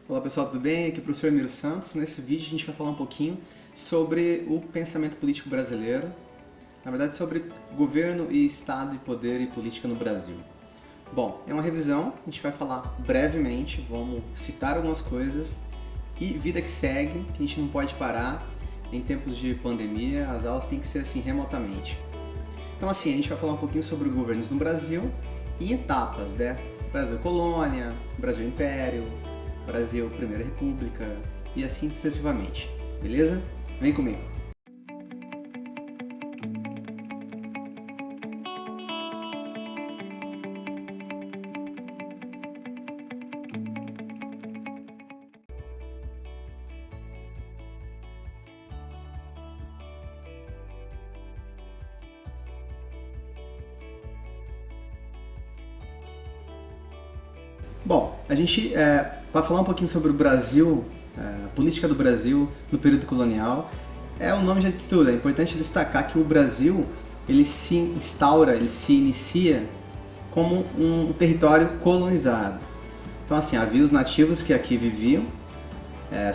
Olá pessoal, tudo bem? Aqui é o professor Emílio Santos. Nesse vídeo a gente vai falar um pouquinho sobre o pensamento político brasileiro, na verdade sobre governo e Estado e poder e política no Brasil. Bom, é uma revisão, a gente vai falar brevemente, vamos citar algumas coisas e vida que segue, que a gente não pode parar em tempos de pandemia, as aulas têm que ser assim remotamente. Então assim, a gente vai falar um pouquinho sobre governos no Brasil e etapas, né? Brasil Colônia, Brasil Império, Brasil Primeira República e assim sucessivamente, beleza? Vem comigo! Bom, a gente vai falar um pouquinho sobre o Brasil, a política do Brasil no período colonial. O nome já diz tudo, é importante destacar que o Brasil ele se instaura, ele se inicia como um território colonizado. Então assim, havia os nativos que aqui viviam,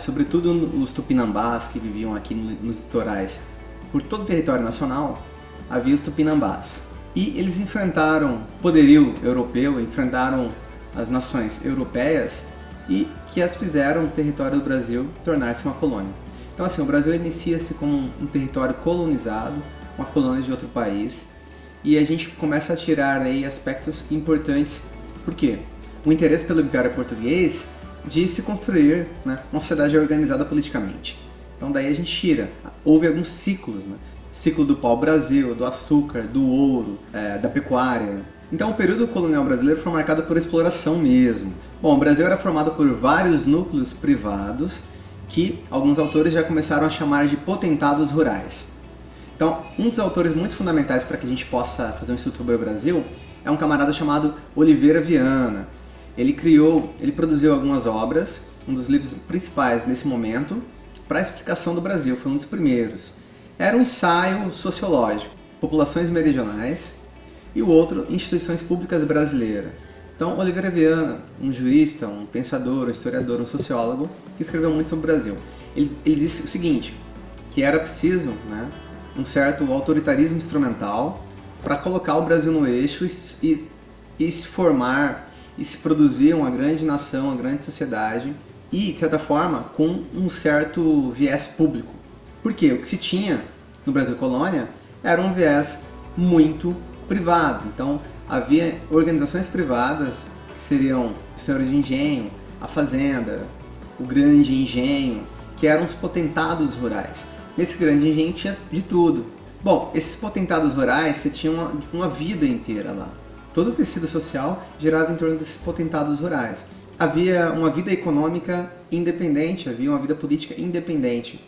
sobretudo os tupinambás que viviam aqui nos litorais, por todo o território nacional, havia os tupinambás. E eles enfrentaram o poderio europeu, enfrentaram as nações europeias e que as fizeram o território do Brasil tornar-se uma colônia. Então assim, o Brasil inicia-se como um território colonizado, uma colônia de outro país, e a gente começa a tirar aí aspectos importantes. Por quê? O interesse pelo Império Português de se construir, né, uma sociedade organizada politicamente. Então daí a gente tira, houve alguns ciclos, né? Ciclo do pau-brasil, do açúcar, do ouro, da pecuária. Então o período colonial brasileiro foi marcado por exploração mesmo. Bom, o Brasil era formado por vários núcleos privados que alguns autores já começaram a chamar de potentados rurais. Então, um dos autores muito fundamentais para que a gente possa fazer um estudo sobre o Brasil é um camarada chamado Oliveira Viana. Ele produziu algumas obras, um dos livros principais nesse momento, para a explicação do Brasil, foi um dos primeiros. Era um ensaio sociológico, populações meridionais, e o outro, instituições públicas brasileiras. Então, Oliveira Viana, um jurista, um pensador, um historiador, um sociólogo, que escreveu muito sobre o Brasil. Ele disse o seguinte, que era preciso, né, um certo autoritarismo instrumental para colocar o Brasil no eixo e se formar e se produzir uma grande nação, uma grande sociedade e, de certa forma, com um certo viés público. Por quê? O que se tinha no Brasil Colônia era um viés muito privado. Então, havia organizações privadas, que seriam os senhores de engenho, a fazenda, o grande engenho, que eram os potentados rurais. Nesse grande engenho tinha de tudo. Bom, esses potentados rurais, você tinha uma vida inteira lá. Todo o tecido social girava em torno desses potentados rurais. Havia uma vida econômica independente, havia uma vida política independente.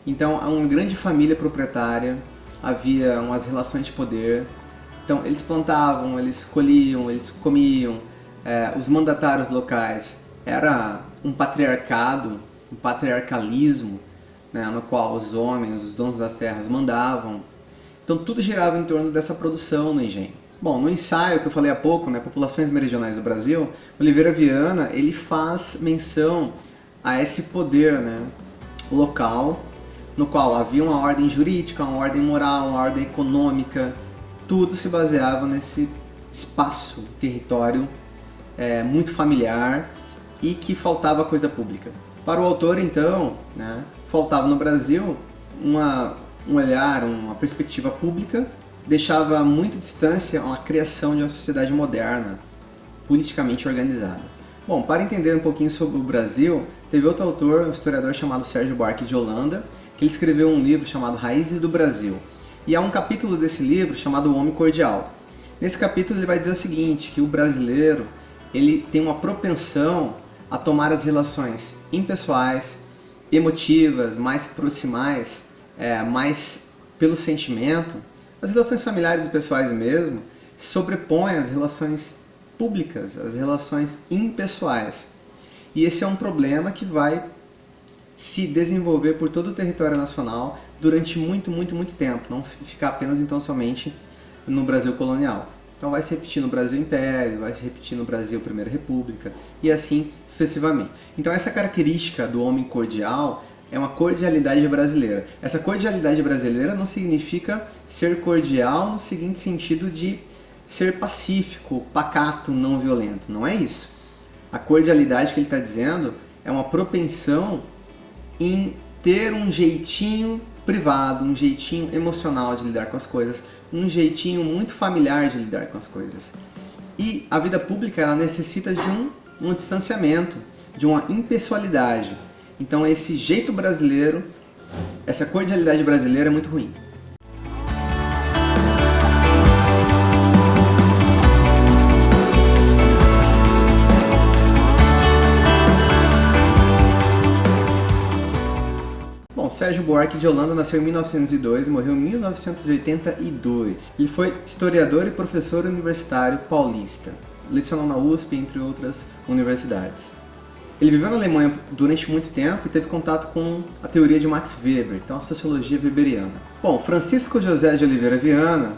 Então, uma grande família proprietária, havia umas relações de poder. Então, eles plantavam, eles colhiam, eles comiam. Os mandatários locais era um patriarcado, um patriarcalismo, né, no qual os homens, os donos das terras, mandavam. Então, tudo girava em torno dessa produção no engenho. Bom, no ensaio que eu falei há pouco, né, Populações Meridionais do Brasil, Oliveira Viana ele faz menção a esse poder, né, local, no qual havia uma ordem jurídica, uma ordem moral, uma ordem econômica. Tudo se baseava nesse espaço, território muito familiar e que faltava coisa pública. Para o autor, então, né, faltava no Brasil um olhar, uma perspectiva pública, deixava muito distância a criação de uma sociedade moderna, politicamente organizada. Bom, para entender um pouquinho sobre o Brasil, teve outro autor, um historiador chamado Sérgio Buarque de Holanda, que ele escreveu um livro chamado Raízes do Brasil. E há um capítulo desse livro chamado O Homem Cordial. Nesse capítulo ele vai dizer o seguinte, que o brasileiro ele tem uma propensão a tomar as relações impessoais, emotivas, mais proximais, mais pelo sentimento, as relações familiares e pessoais mesmo, sobrepõem as relações públicas, as relações impessoais. E esse é um problema que vai se desenvolver por todo o território nacional durante muito tempo, não ficar apenas então somente no Brasil colonial. Então vai se repetir no Brasil Império, vai se repetir no Brasil Primeira República e assim sucessivamente. Então essa característica do homem cordial é uma cordialidade brasileira. Essa cordialidade brasileira não significa ser cordial no seguinte sentido de ser pacífico, pacato, não violento. Não é isso. A cordialidade que ele está dizendo é uma propensão em ter um jeitinho privado, um jeitinho emocional de lidar com as coisas, um jeitinho muito familiar de lidar com as coisas. E a vida pública ela necessita de um distanciamento, de uma impessoalidade. Então esse jeito brasileiro, essa cordialidade brasileira é muito ruim. Bom, Sérgio Buarque de Holanda nasceu em 1902 e morreu em 1982. Ele foi historiador e professor universitário paulista. Lecionou na USP, entre outras universidades. Ele viveu na Alemanha durante muito tempo e teve contato com a teoria de Max Weber, então a sociologia weberiana. Bom, Francisco José de Oliveira Viana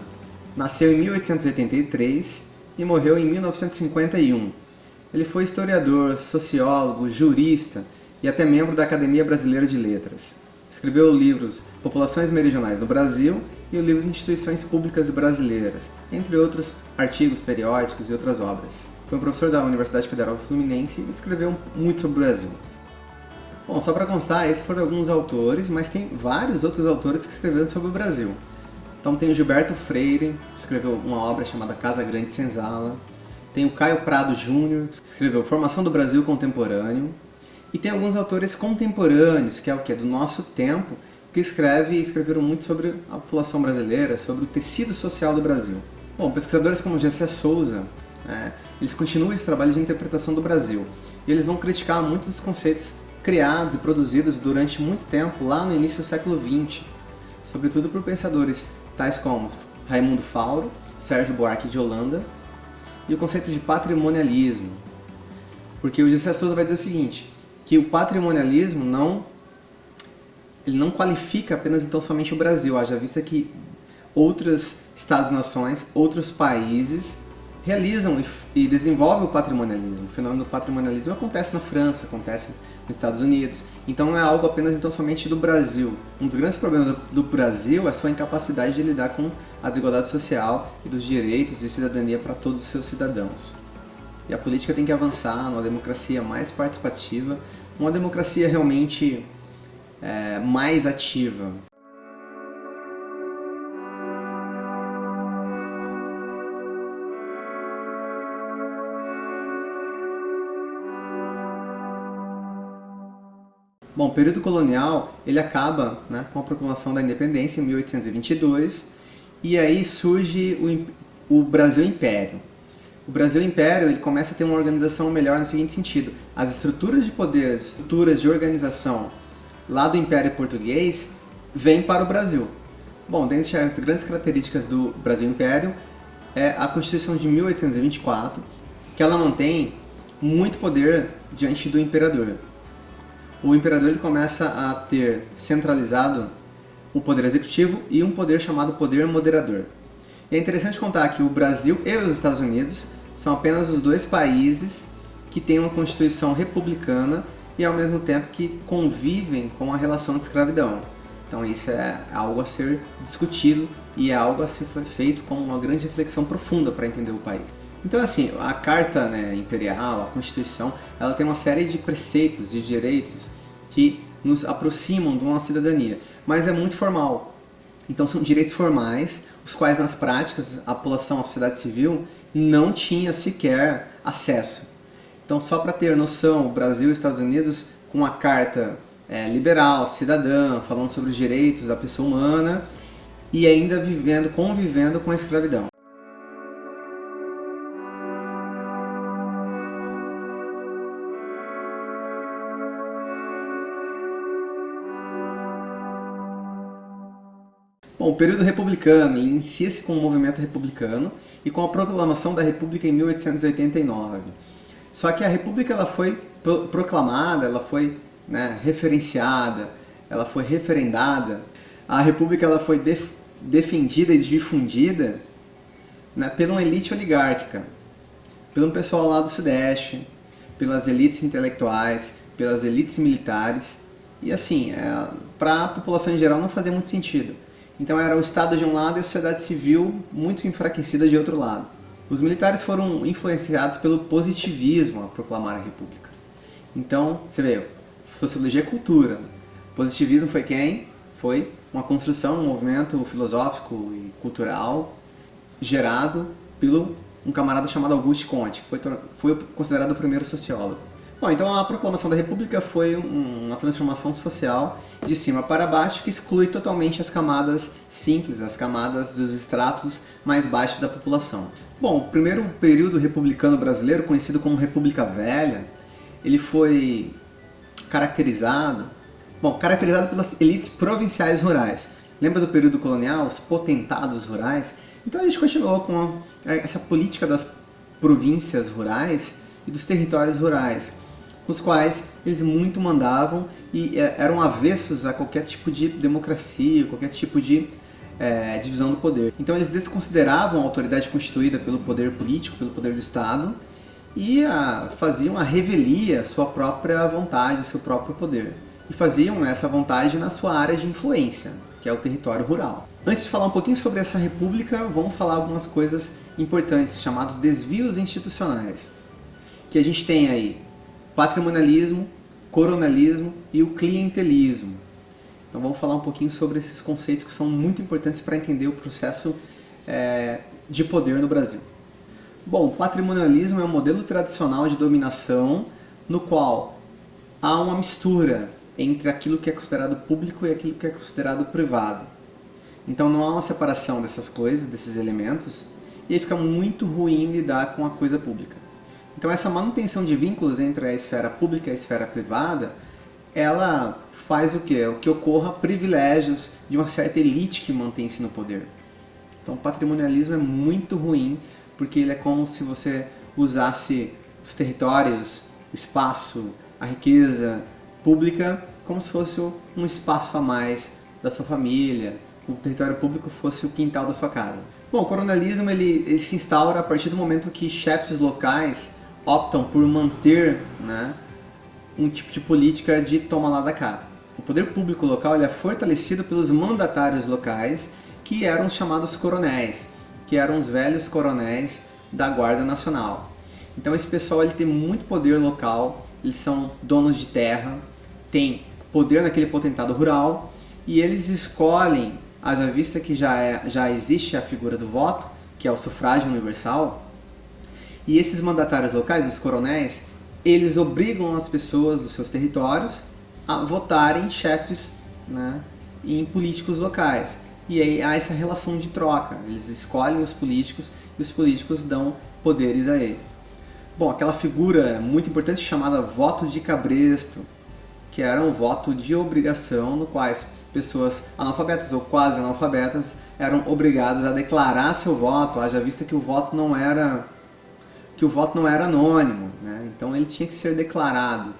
nasceu em 1883 e morreu em 1951. Ele foi historiador, sociólogo, jurista e até membro da Academia Brasileira de Letras. Escreveu livros Populações Meridionais no Brasil e o livro Instituições Públicas Brasileiras, entre outros artigos periódicos e outras obras. Foi um professor da Universidade Federal Fluminense e escreveu muito sobre o Brasil. Bom, só para constar, esses foram alguns autores, mas tem vários outros autores que escreveram sobre o Brasil. Então tem o Gilberto Freire, que escreveu uma obra chamada Casa Grande Senzala. Tem o Caio Prado Júnior, que escreveu Formação do Brasil Contemporâneo. E tem alguns autores contemporâneos, que é o que? Do nosso tempo, que escreveram muito sobre a população brasileira, sobre o tecido social do Brasil. Bom, pesquisadores como Gessé Souza, eles continuam esse trabalho de interpretação do Brasil. E eles vão criticar muitos dos conceitos criados e produzidos durante muito tempo, lá no início do século XX, sobretudo por pensadores tais como Raimundo Fauro, Sérgio Buarque de Holanda, e o conceito de patrimonialismo. Porque o Gessé Souza vai dizer o seguinte, que o patrimonialismo não qualifica apenas então somente o Brasil, haja vista que outros Estados-nações, outros países realizam e desenvolvem o patrimonialismo. O fenômeno do patrimonialismo acontece na França, acontece nos Estados Unidos, então não é algo apenas então somente do Brasil. Um dos grandes problemas do Brasil é a sua incapacidade de lidar com a desigualdade social e dos direitos e cidadania para todos os seus cidadãos. E a política tem que avançar numa democracia mais participativa, uma democracia realmente mais ativa. Bom, o período colonial ele acaba com a proclamação da independência em 1822 e aí surge o Brasil Império. O Brasil Império ele começa a ter uma organização melhor no seguinte sentido. As estruturas de poder, as estruturas de organização lá do Império Português vêm para o Brasil. Bom, dentre as grandes características do Brasil Império é a Constituição de 1824, que ela mantém muito poder diante do imperador. O imperador ele começa a ter centralizado o poder executivo e um poder chamado poder moderador. E é interessante contar que o Brasil e os Estados Unidos são apenas os dois países que têm uma constituição republicana e ao mesmo tempo que convivem com a relação de escravidão. Então isso é algo a ser discutido e é algo a ser feito com uma grande reflexão profunda para entender o país. Então assim, a Carta Imperial, a Constituição, ela tem uma série de preceitos e direitos que nos aproximam de uma cidadania, mas é muito formal. Então são direitos formais, os quais nas práticas a população, a sociedade civil, não tinha sequer acesso. Então só para ter noção, o Brasil e os Estados Unidos, com uma carta liberal, cidadã, falando sobre os direitos da pessoa humana e ainda convivendo com a escravidão. Bom, o período republicano inicia-se com o movimento republicano e com a proclamação da República em 1889. Só que a República ela foi proclamada, ela foi referenciada, ela foi referendada. A República ela foi defendida e difundida né, pela uma elite oligárquica, pelo pessoal lá do Sudeste, pelas elites intelectuais, pelas elites militares, e assim, para a população em geral não fazia muito sentido. Então era o Estado de um lado e a sociedade civil muito enfraquecida de outro lado. Os militares foram influenciados pelo positivismo a proclamar a República. Então, você vê, sociologia é cultura. Positivismo foi quem? Foi uma construção, um movimento filosófico e cultural gerado pelo um camarada chamado Auguste Comte, que foi considerado o primeiro sociólogo. Bom, então a proclamação da República foi uma transformação social de cima para baixo que exclui totalmente as camadas simples, as camadas dos estratos mais baixos da população. Bom, o primeiro período republicano brasileiro, conhecido como República Velha, ele foi caracterizado pelas elites provinciais rurais. Lembra do período colonial, os potentados rurais? Então a gente continuou com essa política das províncias rurais e dos territórios rurais, nos quais eles muito mandavam e eram avessos a qualquer tipo de democracia, qualquer tipo de divisão do poder. Então eles desconsideravam a autoridade constituída pelo poder político, pelo poder do Estado, e faziam a revelia, sua própria vontade, seu próprio poder. E faziam essa vontade na sua área de influência, que é o território rural. Antes de falar um pouquinho sobre essa república, vamos falar algumas coisas importantes, chamados desvios institucionais. Que a gente tem aí patrimonialismo, coronelismo e o clientelismo. Então vamos falar um pouquinho sobre esses conceitos que são muito importantes para entender o processo de poder no Brasil. Bom, o patrimonialismo é um modelo tradicional de dominação no qual há uma mistura entre aquilo que é considerado público e aquilo que é considerado privado. Então não há uma separação dessas coisas, desses elementos, e aí fica muito ruim lidar com a coisa pública. Então essa manutenção de vínculos entre a esfera pública e a esfera privada, ela faz o quê? O que ocorra privilégios de uma certa elite que mantém-se no poder. Então o patrimonialismo é muito ruim, porque ele é como se você usasse os territórios, o espaço, a riqueza pública como se fosse um espaço a mais da sua família, o território público fosse o quintal da sua casa. Bom, o coronelismo ele se instaura a partir do momento que chefes locais optam por manter, né, um tipo de política de toma lá da cá. O poder público local ele é fortalecido pelos mandatários locais, que eram os chamados coronéis, que eram os velhos coronéis da Guarda Nacional. Então esse pessoal ele tem muito poder local, eles são donos de terra, têm poder naquele potentado rural e eles escolhem, haja vista que já existe a figura do voto, que é o sufrágio universal, e esses mandatários locais, os coronéis, eles obrigam as pessoas dos seus territórios a votarem chefes, né, em políticos locais. E aí há essa relação de troca, eles escolhem os políticos e os políticos dão poderes a ele. Bom, aquela figura muito importante chamada voto de cabresto, que era um voto de obrigação no qual pessoas analfabetas ou quase analfabetas eram obrigados a declarar seu voto, haja vista que o voto não era anônimo, né? Então ele tinha que ser declarado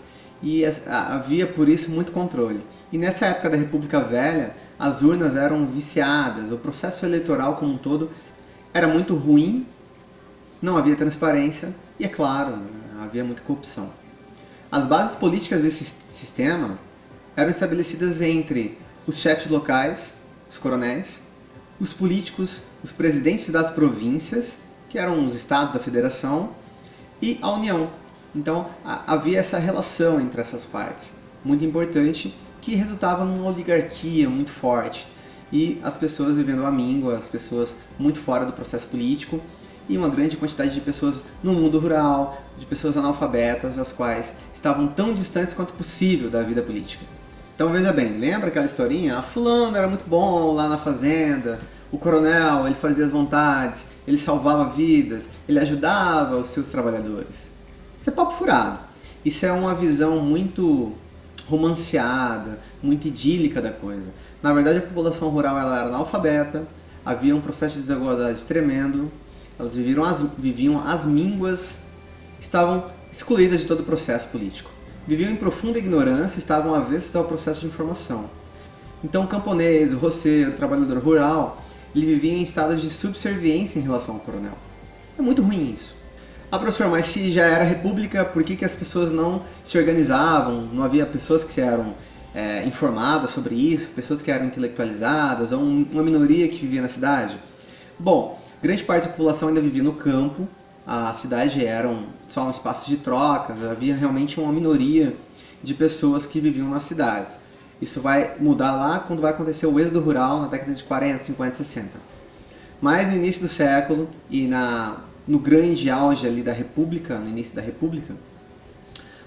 e havia por isso muito controle. E nessa época da República Velha, as urnas eram viciadas, o processo eleitoral como um todo era muito ruim, não havia transparência e, é claro, havia muita corrupção. As bases políticas desse sistema eram estabelecidas entre os chefes locais, os coronéis, os políticos, os presidentes das províncias, que eram os estados da federação, e a União. Então havia essa relação entre essas partes, muito importante, que resultava numa oligarquia muito forte. E as pessoas vivendo à míngua, as pessoas muito fora do processo político, e uma grande quantidade de pessoas no mundo rural, de pessoas analfabetas, as quais estavam tão distantes quanto possível da vida política. Então veja bem, lembra aquela historinha? A fulano era muito bom lá na fazenda, o coronel, ele fazia as vontades, ele salvava vidas, ele ajudava os seus trabalhadores. Isso é papo furado. Isso é uma visão muito romanceada, muito idílica da coisa. Na verdade, a população rural ela era analfabeta, havia um processo de desigualdade tremendo, elas viviam às mínguas, estavam excluídas de todo o processo político. Viviam em profunda ignorância, estavam avessas ao processo de informação. Então o camponês, o roceiro, o trabalhador rural, ele vivia em estado de subserviência em relação ao coronel. É muito ruim isso. Ah, professor, mas se já era república, por que as pessoas não se organizavam? Não havia pessoas que eram informadas sobre isso, pessoas que eram intelectualizadas, ou uma minoria que vivia na cidade? Bom, grande parte da população ainda vivia no campo, a cidade era só um espaço de trocas, havia realmente uma minoria de pessoas que viviam nas cidades. Isso vai mudar lá quando vai acontecer o êxodo rural na década de 40, 50, 60. Mas no início do século e no grande auge ali da República, no início da República,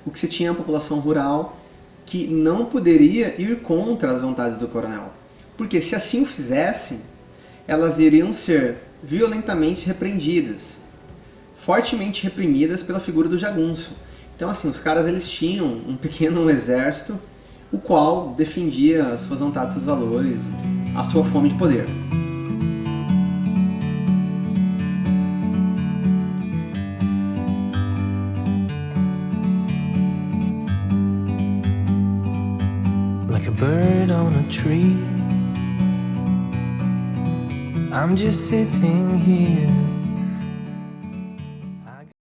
o que se tinha é a população rural que não poderia ir contra as vontades do coronel. Porque se assim o fizessem, elas iriam ser violentamente repreendidas, fortemente reprimidas pela figura do jagunço. Então assim, os caras eles tinham um pequeno exército, o qual defendia as suas vontades, seus valores, a sua fome de poder. Like a bird on a tree, I'm just sitting here